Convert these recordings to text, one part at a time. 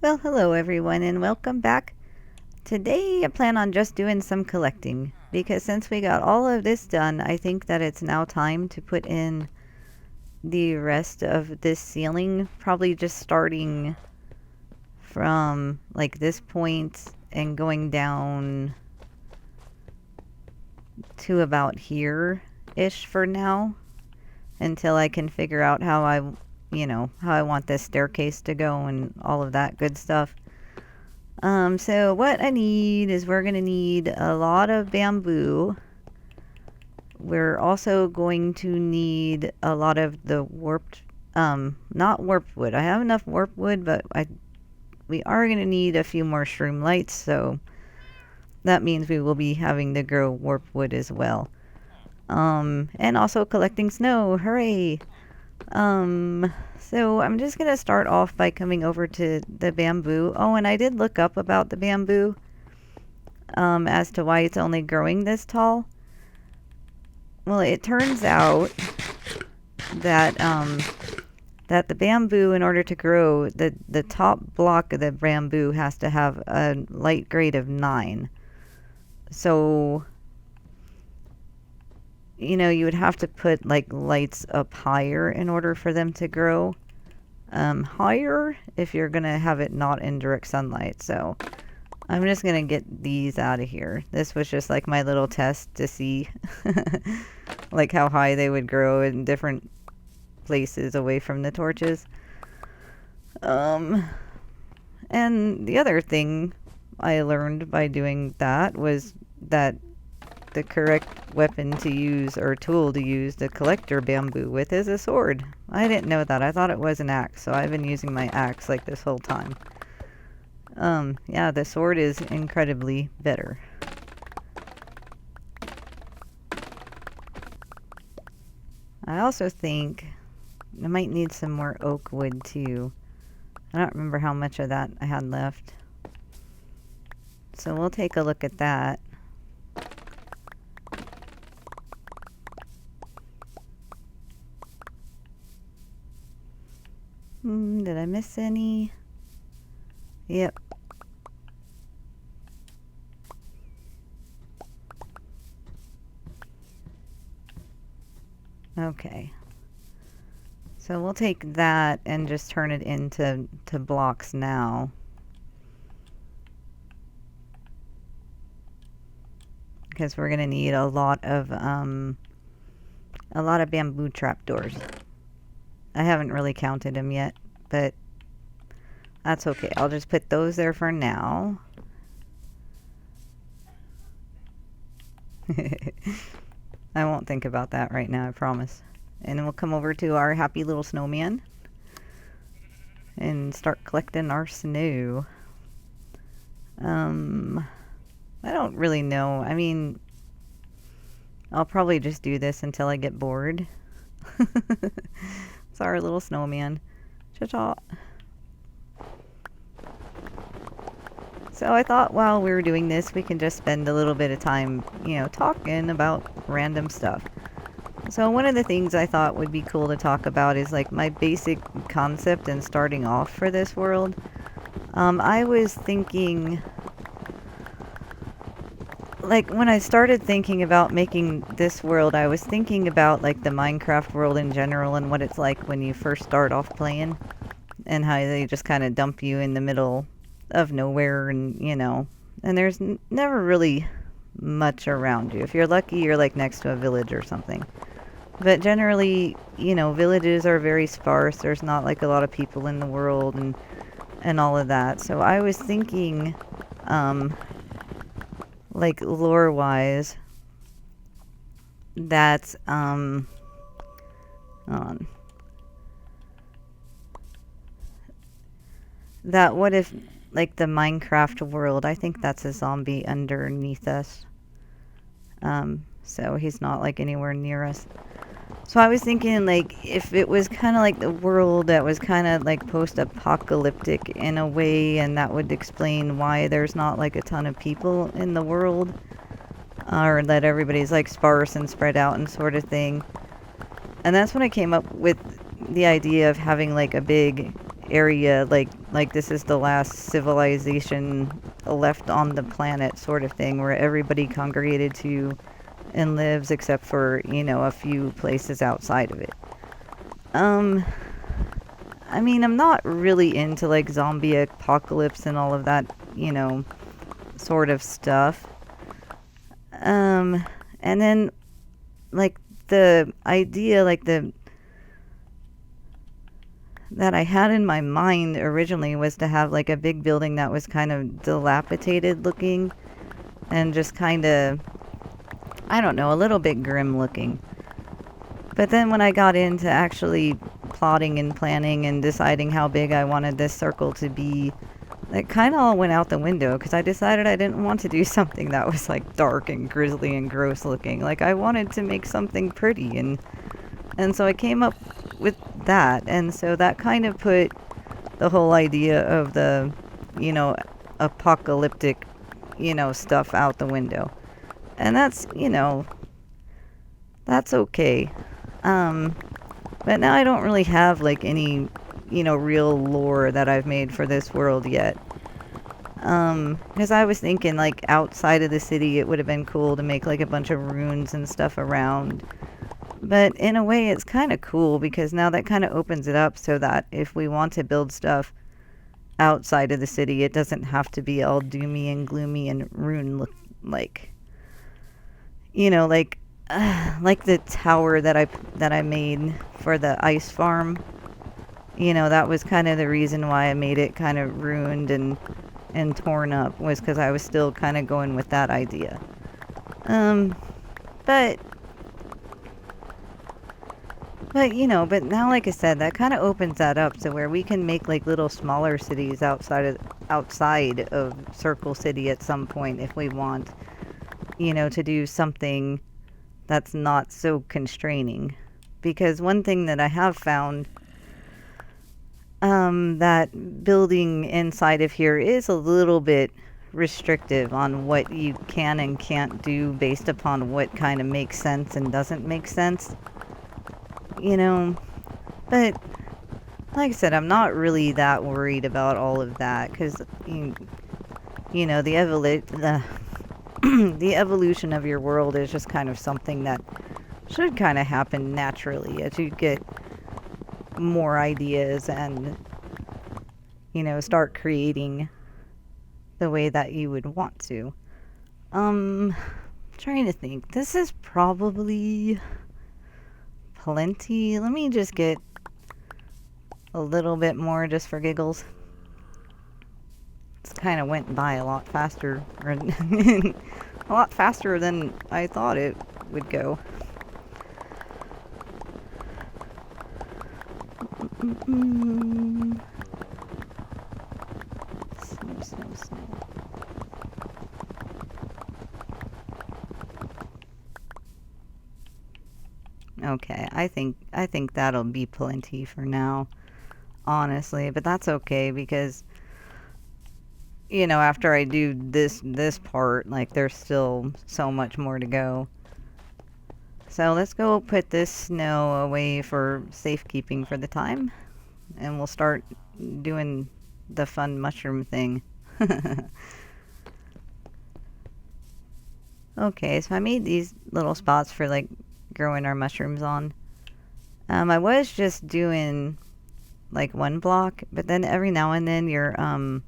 Well, hello everyone and welcome back. Today I plan on just doing some collecting because since we got all of this done, I think that it's now time to put in the rest of this ceiling, probably just starting from like this point and going down to about here-ish for now until I can figure out how how I want this staircase to go and all of that good stuff. So what I need is we're gonna need a lot of bamboo. We're also going to need a lot of the warped, not warped wood. I have enough warped wood, but we are gonna need a few more shroom lights, so that means we will be having to grow warped wood as well. And also collecting snow, hooray! So I'm just gonna start off by coming over to the bamboo. Oh, and I did look up about the bamboo, as to why it's only growing this tall. Well, it turns out that, that the bamboo, in order to grow, the top block of the bamboo has to have a light grade of 9. So, you would have to put like lights up higher in order for them to grow higher if you're gonna have it not in direct sunlight. So I'm just gonna get these out of here. This was just like my little test to see like how high they would grow in different places away from the torches. And the other thing I learned by doing that was that the correct weapon to use or tool to use to collect your bamboo with is a sword. I didn't know that. I thought it was an axe, so I've been using my axe like this whole time. Yeah, the sword is incredibly better. I also think I might need some more oak wood too. I don't remember how much of that I had left. So we'll take a look at that. Did I miss any? Yep. Okay. So we'll take that and just turn it into blocks now. Because we're gonna need a lot of bamboo trapdoors. I haven't really counted them yet, but that's okay. I'll just put those there for now. I won't think about that right now, I promise. And then we'll come over to our happy little snowman and start collecting our snow. I don't really know. I mean, I'll probably just do this until I get bored. It's our little snowman. Cha-cha. So I thought while we were doing this, we can just spend a little bit of time, talking about random stuff. So one of the things I thought would be cool to talk about is like my basic concept and starting off for this world. I was thinking, like when I started thinking about making this world, I was thinking about like the Minecraft world in general and what it's like when you first start off playing and how they just kind of dump you in the middle of nowhere and, and there's never really much around you. If you're lucky, you're like next to a village or something. But generally, villages are very sparse. There's not like a lot of people in the world and all of that. So I was thinking, like lore-wise, that, hold on. That what if, like the Minecraft world, I think that's a zombie underneath us. So he's not like anywhere near us. So I was thinking, like, if it was kind of like the world that was kind of like post-apocalyptic in a way, and that would explain why there's not like a ton of people in the world, or that everybody's like sparse and spread out and sort of thing. And that's when I came up with the idea of having like a big area, like this is the last civilization left on the planet sort of thing, where everybody congregated to and lives except for, you know, a few places outside of it. Um, I mean, I'm not really into like zombie apocalypse and all of that, you know, sort of stuff. Um, and then like the idea, like the that I had in my mind originally was to have like a big building that was kind of dilapidated looking and just kind of, I don't know, a little bit grim looking. But then when I got into actually plotting and planning and deciding how big I wanted this circle to be, it kind of all went out the window because I decided I didn't want to do something that was like dark and grisly and gross looking. Like I wanted to make something pretty, and so I came up with that, and so that kind of put the whole idea of the, you know, apocalyptic, you know, stuff out the window. And that's, you know, that's okay. But now I don't really have like any, you know, real lore that I've made for this world yet. Because I was thinking like outside of the city it would have been cool to make like a bunch of runes and stuff around. But in a way it's kind of cool because now that kind of opens it up so that if we want to build stuff outside of the city, it doesn't have to be all doomy and gloomy and rune look like, you know, like the tower that I made for the ice farm. You know, that was kind of the reason why I made it kind of ruined and torn up, was because I was still kind of going with that idea. But you know, but now like I said, that kind of opens that up to where we can make like little smaller cities outside of Circle City at some point if we want, you know, to do something that's not so constraining. Because one thing that I have found, that building inside of here is a little bit restrictive on what you can and can't do based upon what kind of makes sense and doesn't make sense. You know, but like I said, I'm not really that worried about all of that because, you know, the evolution of your world is just kind of something that should kind of happen naturally as you get more ideas and, you know, start creating the way that you would want to. Trying to think. This is probably plenty. Let me just get a little bit more just for giggles. This kind of went by a lot faster, or a lot faster than I thought it would go. Snow. Okay, I think that'll be plenty for now, honestly, but that's okay because, you know, after I do this part, like there's still so much more to go. So let's go put this snow away for safekeeping for the time, and we'll start doing the fun mushroom thing. Okay, so I made these little spots for like growing our mushrooms on. I was just doing like one block, but then every now and then your I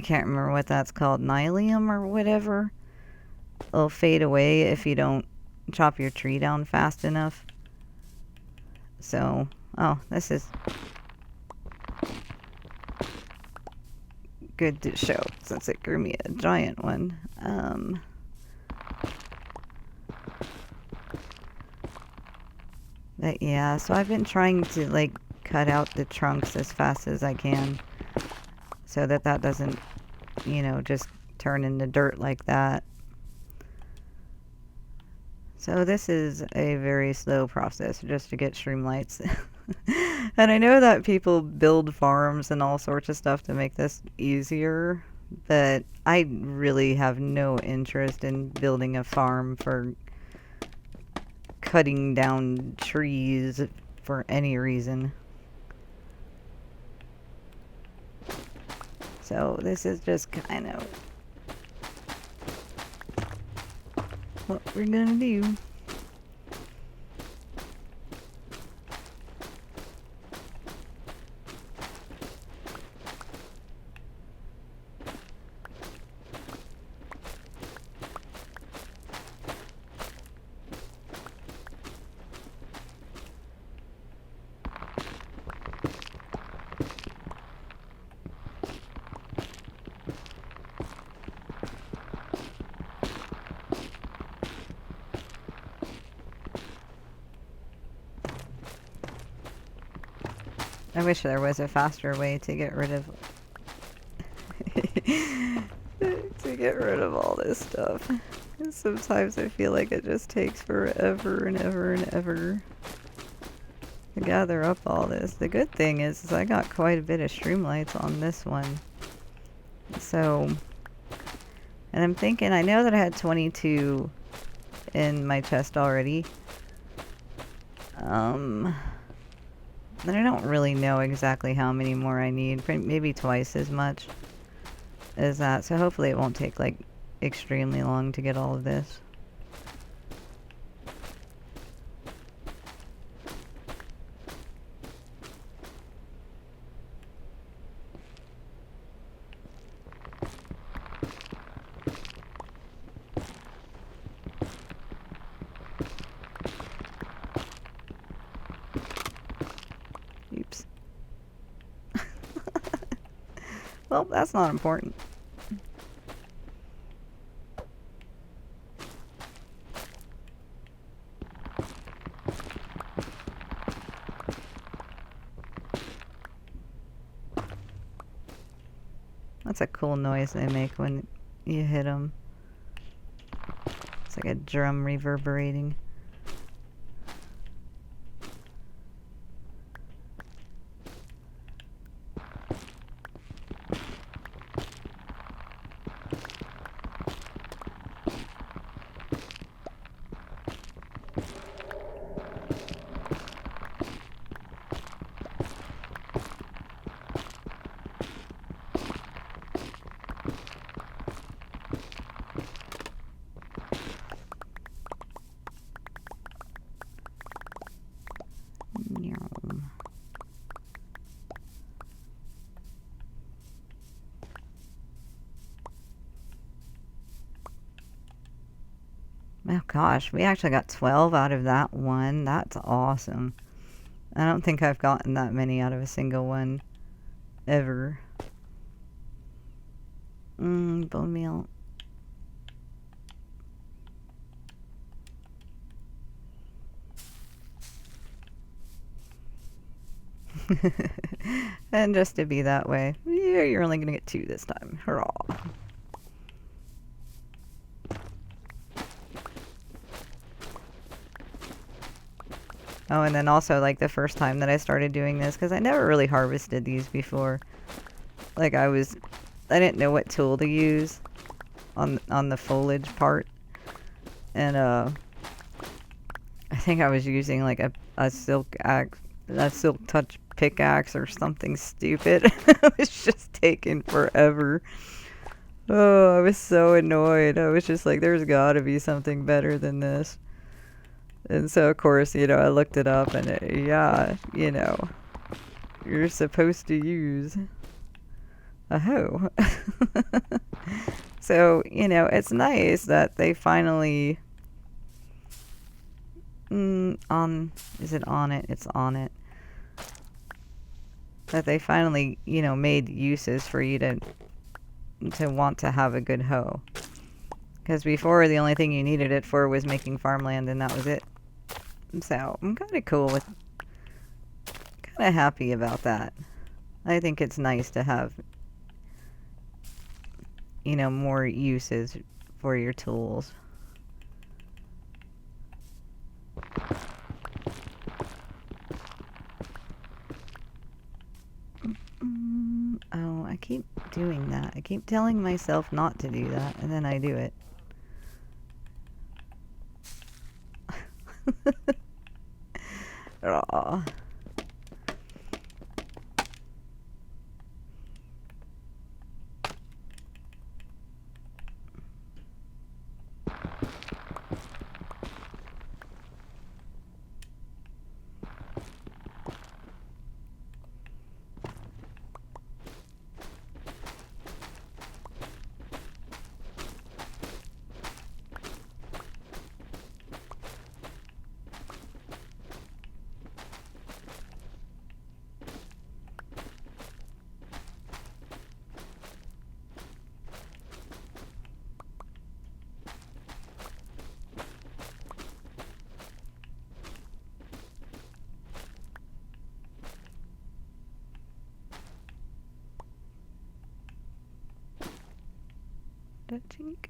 can't remember what that's called, nylium or whatever, will fade away if you don't chop your tree down fast enough. So, oh, this is good to show since it grew me a giant one. But yeah, so I've been trying to like cut out the trunks as fast as I can so that doesn't, you know, just turn into dirt like that. So this is a very slow process just to get shroom lights. And I know that people build farms and all sorts of stuff to make this easier, but I really have no interest in building a farm for cutting down trees for any reason. So this is just kind of what we're gonna do. I wish there was a faster way to get rid of to get rid of all this stuff. Sometimes I feel like it just takes forever and ever and ever to gather up all this. The good thing is I got quite a bit of shroom lights on this one. So, and I'm thinking, I know that I had 22 in my chest already. But I don't really know exactly how many more I need. Maybe twice as much as that. So hopefully it won't take like extremely long to get all of this. Oops. Well, that's not important. That's a cool noise they make when you hit them. It's like a drum reverberating. Oh gosh, we actually got 12 out of that one. That's awesome. I don't think I've gotten that many out of a single one ever. Bone meal. And just to be that way, yeah, you're only gonna get 2 this time. Hurrah. Oh, and then also, like, the first time that I started doing this, because I never really harvested these before. Like, I didn't know what tool to use on the foliage part. And, I think I was using, like, a silk touch pickaxe or something stupid. It was just taking forever. Oh, I was so annoyed. I was just like, there's gotta be something better than this. And so, of course, you know, I looked it up and yeah, you know, you're supposed to use a hoe. So, you know, it's nice that they finally, is it on it? It's on it. That they finally, you know, made uses for you to want to have a good hoe. Because before, the only thing you needed it for was making farmland, and that was it. So, I'm kind of cool with, kind of happy about that. I think it's nice to have, you know, more uses for your tools. Oh, I keep doing that. I keep telling myself not to do that, and then I do it. Aw. Chink.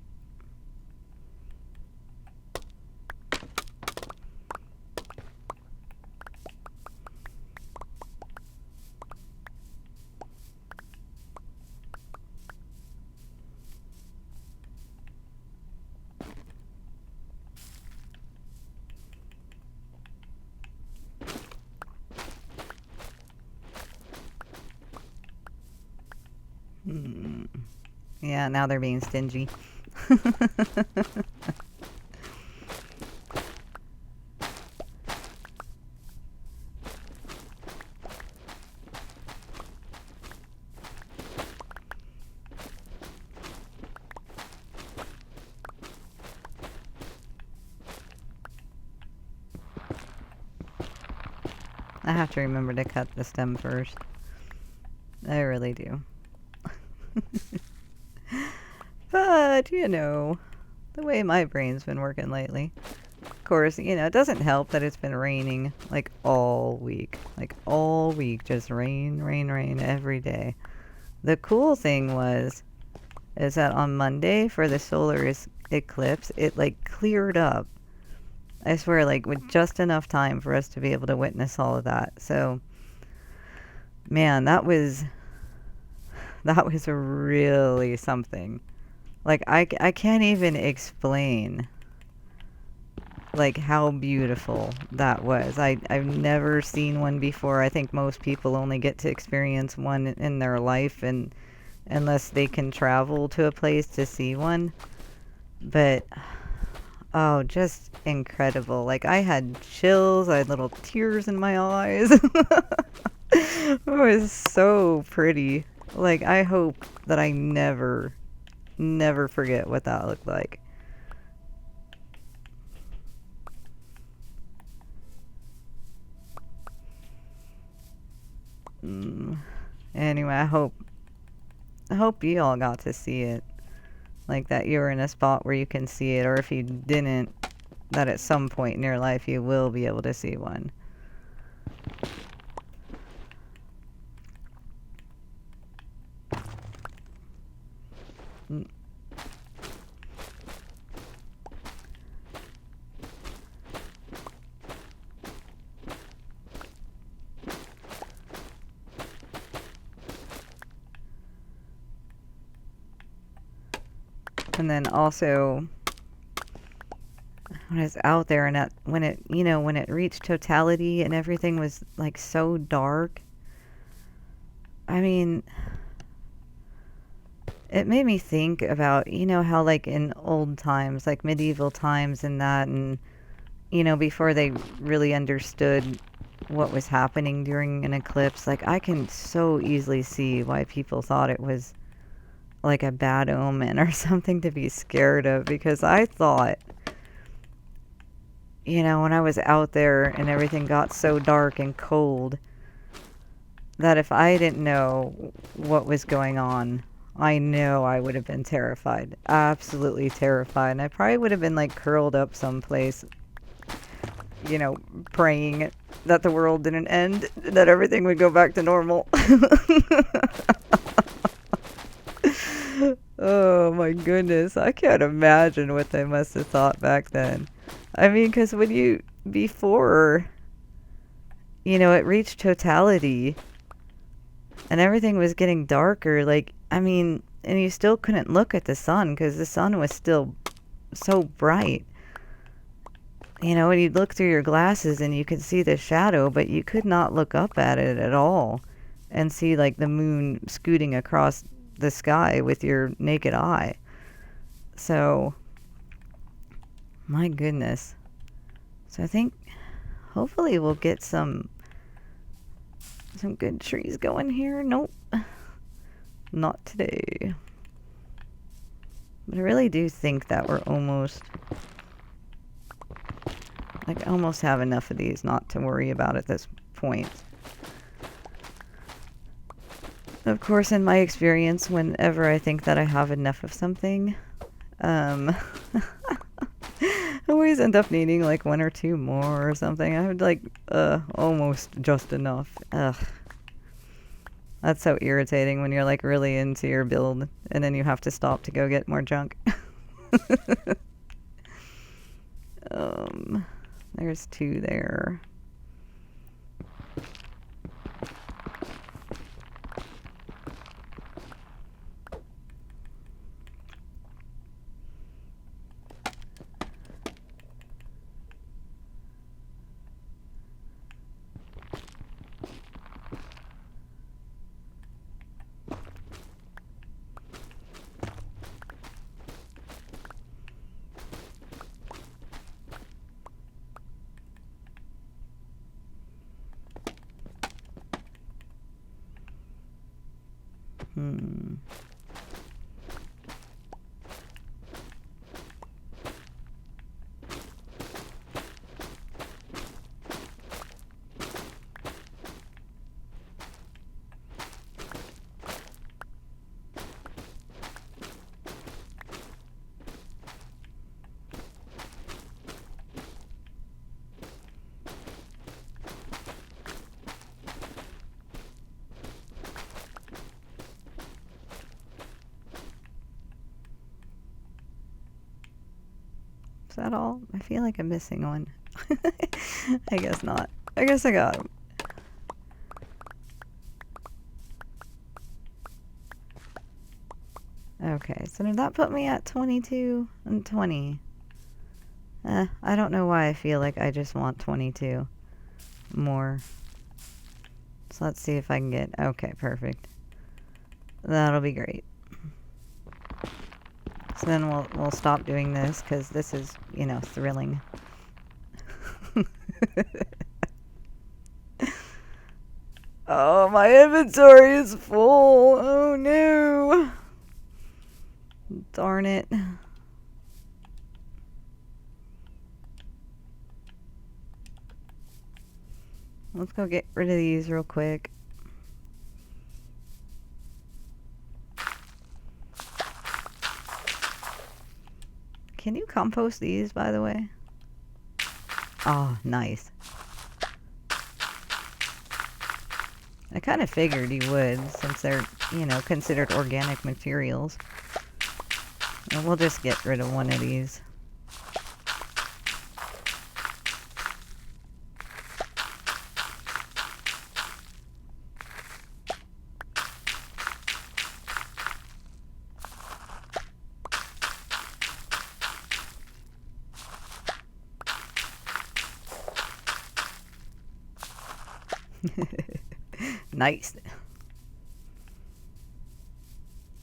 Yeah, now they're being stingy. I have to remember to cut the stem first. I really do. But, you know, the way my brain's been working lately. Of course, you know, it doesn't help that it's been raining like all week. Like all week, just rain, rain, rain every day. The cool thing is that on Monday for the solar eclipse, it like cleared up. I swear, like with just enough time for us to be able to witness all of that. So, man, that was really something. Like I can't even explain like how beautiful that was. I've never seen one before. I think most people only get to experience one in their life, and unless they can travel to a place to see one. But oh, just incredible. Like I had chills, I had little tears in my eyes. It was so pretty. Like I hope that I never forget what that looked like. Anyway, I hope you all got to see it. Like that you were in a spot where you can see it, or if you didn't, that at some point in your life you will be able to see one. And then also, when it's out there and when it reached totality and everything was like so dark, I mean, it made me think about, how like in old times, like medieval times and that, and, before they really understood what was happening during an eclipse, like I can so easily see why people thought it was like a bad omen or something to be scared of, because I thought, when I was out there and everything got so dark and cold, that if I didn't know what was going on, I know I would have been terrified. Absolutely terrified. And I probably would have been like curled up someplace, praying that the world didn't end, that everything would go back to normal. Oh my goodness. I can't imagine what they must have thought back then. I mean, because before, it reached totality and everything was getting darker, like, I mean, and you still couldn't look at the sun because the sun was still so bright. And you'd look through your glasses and you could see the shadow, but you could not look up at it at all and see like the moon scooting across the sky with your naked eye. So, my goodness. So I think hopefully we'll get some good trees going here. Nope. Not today. But I really do think that we're almost have enough of these not to worry about at this point. Of course, in my experience, whenever I think that I have enough of something, I always end up needing like one or two more or something. I would like almost just enough. Ugh. That's so irritating when you're like really into your build and then you have to stop to go get more junk. um, there's 2 there. Hmm. Is that all? I feel like I'm missing one. I guess not. I guess I got them. Okay, so did that put me at 22 and 20? I don't know why I feel like I just want 22 more. So let's see if I can get... Okay, perfect. That'll be great. So then we'll stop doing this because this is, you know, thrilling. Oh, my inventory is full. Oh no. Darn it. Let's go get rid of these real quick. Can you compost these, by the way? Oh, nice. I kind of figured you would, since they're, you know, considered organic materials. And we'll just get rid of one of these. Nice.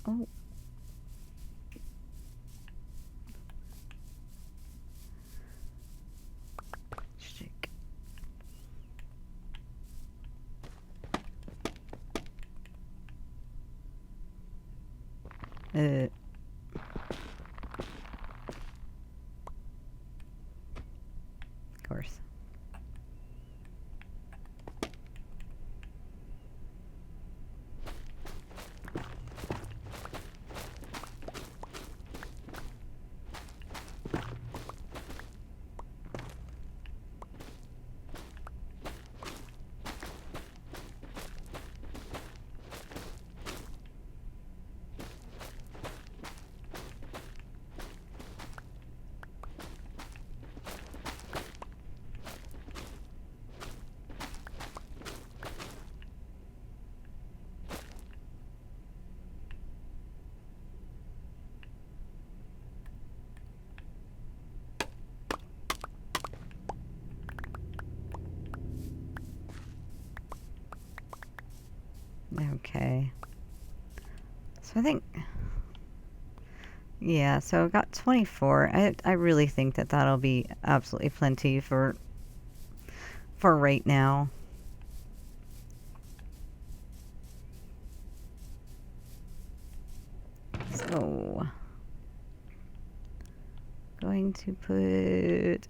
Oh. Shake. Of course. Okay. So I think... Yeah, so I got 24. I really think that that'll be absolutely plenty for right now. So... Going to put...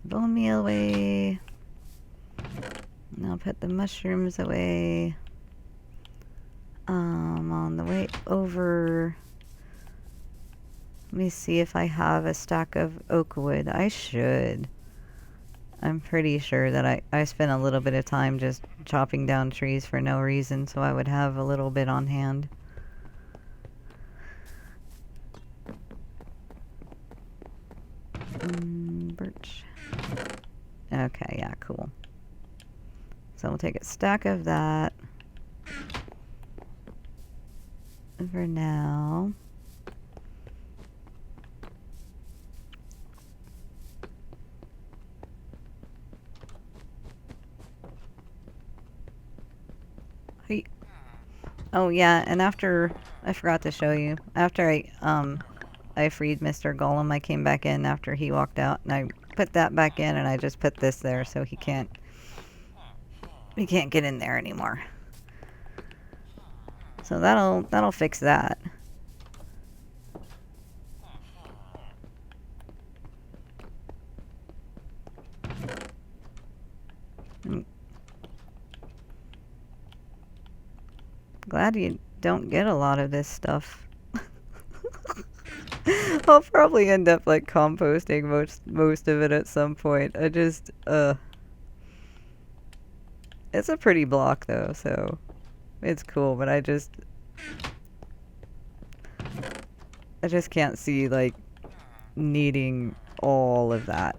bone meal away. And I'll put the mushrooms away. On the way over, let me see if I have a stack of oak wood. I should. I'm pretty sure that I spent a little bit of time just chopping down trees for no reason, so I would have a little bit on hand. Birch. Okay, yeah, cool. So we'll take a stack of that for now. Oh yeah, and after I forgot to show you, after I freed Mr. Golem, I came back in after he walked out and I put that back in and I just put this there so he can't get in there anymore. So that'll fix that. Glad you don't get a lot of this stuff. I'll probably end up like composting most of it at some point. It's a pretty block though, so it's cool, but I just can't see like needing all of that.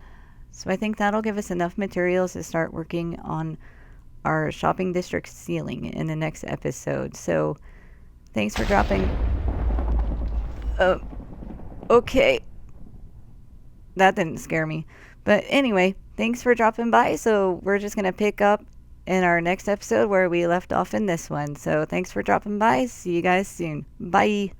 So I think that'll give us enough materials to start working on our shopping district ceiling in the next episode. So thanks for dropping. Oh, okay. That didn't scare me. But anyway, thanks for dropping by. So we're just going to pick up in our next episode where we left off in this one. So thanks for dropping by. See you guys soon. Bye.